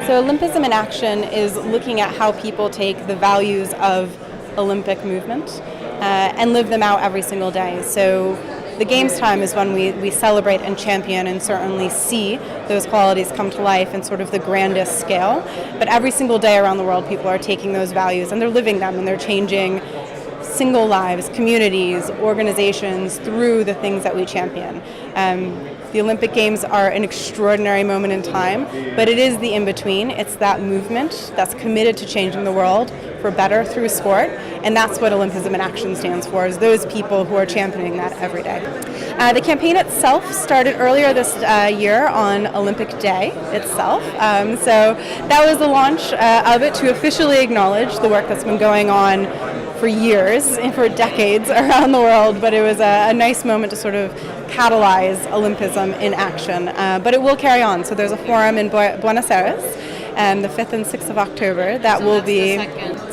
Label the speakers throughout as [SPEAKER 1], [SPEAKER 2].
[SPEAKER 1] So Olympism in Action is looking at how people take the values of Olympic movement and live them out every single day. So the Games time is when we celebrate and champion and certainly see those qualities come to life in sort of the grandest scale. But every single day around the world, people are taking those values and they're living them and they're changing single lives, communities, organizations through the things that we champion. The Olympic Games are an extraordinary moment in time, but it is the in-between. It's that movement that's committed to changing the world for better through sport, and that's what Olympism in Action stands for, is those people who are championing that every day. The campaign itself started earlier this year on Olympic Day itself, so that was the launch of it to officially acknowledge the work that's been going on for years, for decades around the world, but it was a nice moment to sort of catalyze Olympism in action. But it will carry on. So there's a forum in Buenos Aires, the 5th and 6th of October. That will be,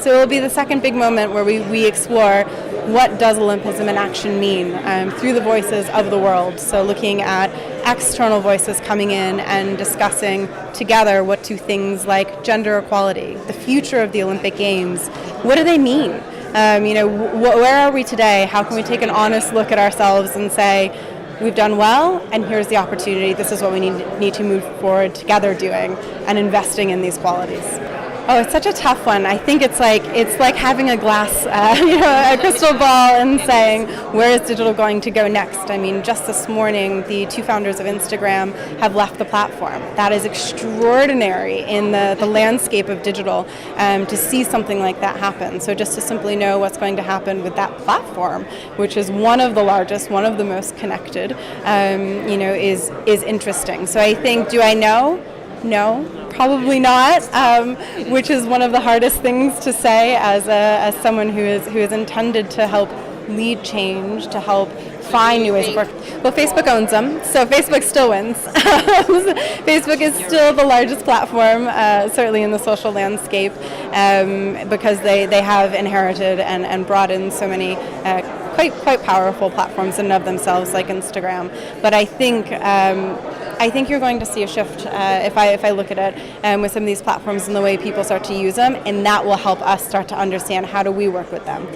[SPEAKER 1] so it will be the second big moment where we explore what does Olympism in action mean through the voices of the world. So looking at external voices coming in and discussing together what do things like gender equality, the future of the Olympic Games, what do they mean? Where are we today? How can we take an honest look at ourselves and say, we've done well, and here's the opportunity. This is what we need to move forward together doing and investing in these qualities. Oh, it's such a tough one. I think it's like having a glass, a crystal ball and saying, where is digital going to go next? I mean, just this morning, the two founders of Instagram have left the platform. That is extraordinary in the landscape of digital to see something like that happen. So just to simply know what's going to happen with that platform, which is one of the largest, one of the most connected, is interesting. So I think, do I know? No, probably not, which is one of the hardest things to say as someone who is intended to help lead change, to help find new ways of work. Well, Facebook owns them, so Facebook still wins. Facebook is still the largest platform, certainly in the social landscape, because they have inherited and brought in so many quite powerful platforms in and of themselves, like Instagram. But I think you're going to see a shift if I look at it with some of these platforms and the way people start to use them, and that will help us start to understand how do we work with them.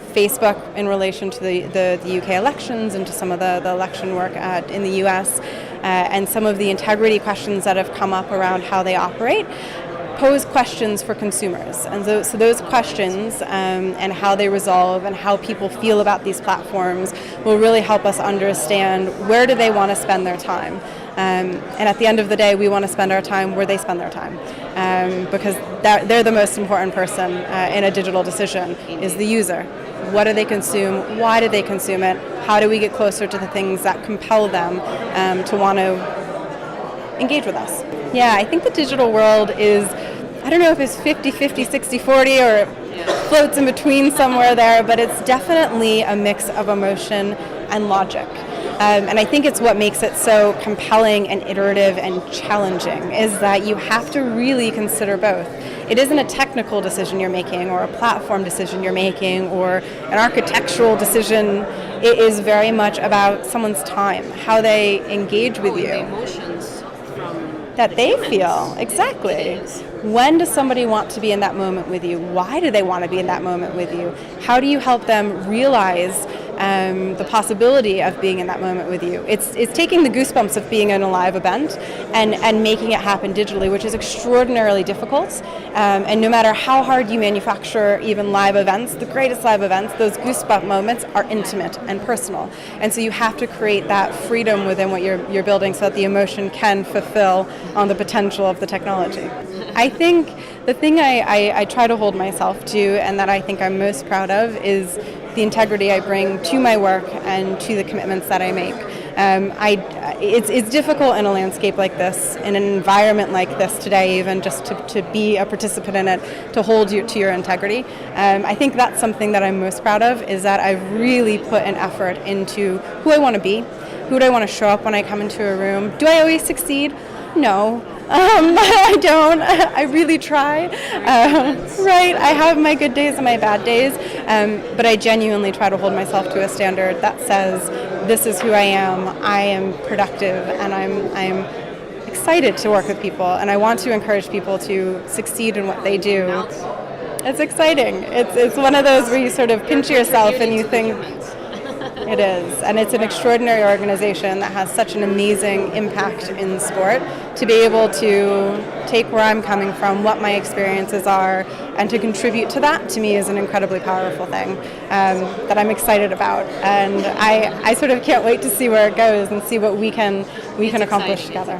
[SPEAKER 1] Facebook in relation to the UK elections and to some of the election work in the US and some of the integrity questions that have come up around how they operate pose questions for consumers, and so those questions and how they resolve and how people feel about these platforms will really help us understand where do they want to spend their time. And at the end of the day, we want to spend our time where they spend their time, because they're the most important person in a digital decision, is the user. What do they consume? Why do they consume it? How do we get closer to the things that compel them to want to engage with us? Yeah, I think the digital world is, I don't know if it's 50-50, 60-40, or floats in between somewhere there, but it's definitely a mix of emotion and logic. And I think it's what makes it so compelling and iterative and challenging, is that you have to really consider both. It isn't a technical decision you're making or a platform decision you're making or an architectural decision. It is very much about someone's time, how they engage with you.
[SPEAKER 2] The emotions
[SPEAKER 1] that they feel, exactly. When does somebody want to be in that moment with you? Why do they want to be in that moment with you? How do you help them realize the possibility of being in that moment with you? It's taking the goosebumps of being in a live event and making it happen digitally, which is extraordinarily difficult. And no matter how hard you manufacture even live events, the greatest live events, those goosebump moments are intimate and personal. And so you have to create that freedom within what you're building so that the emotion can fulfill on the potential of the technology. I think the thing I try to hold myself to and that I think I'm most proud of is the integrity I bring to my work and to the commitments that I make. It's difficult in a landscape like this, in an environment like this today, even just to be a participant in it, to hold you to your integrity. I think that's something that I'm most proud of, is that I've really put an effort into who I want to be, who do I want to show up when I come into a room. Do I always succeed? No. I don't. I really try. Right. I have my good days and my bad days, but I genuinely try to hold myself to a standard that says, this is who I am productive, and I'm excited to work with people, and I want to encourage people to succeed in what they do. It's exciting. It's one of those where you sort of pinch yourself and you think, it is, and it's an extraordinary organization that has such an amazing impact in sport. To be able to take where I'm coming from, what my experiences are, and to contribute to that, to me, is an incredibly powerful thing that I'm excited about. And I sort of can't wait to see where it goes and see what we can accomplish together.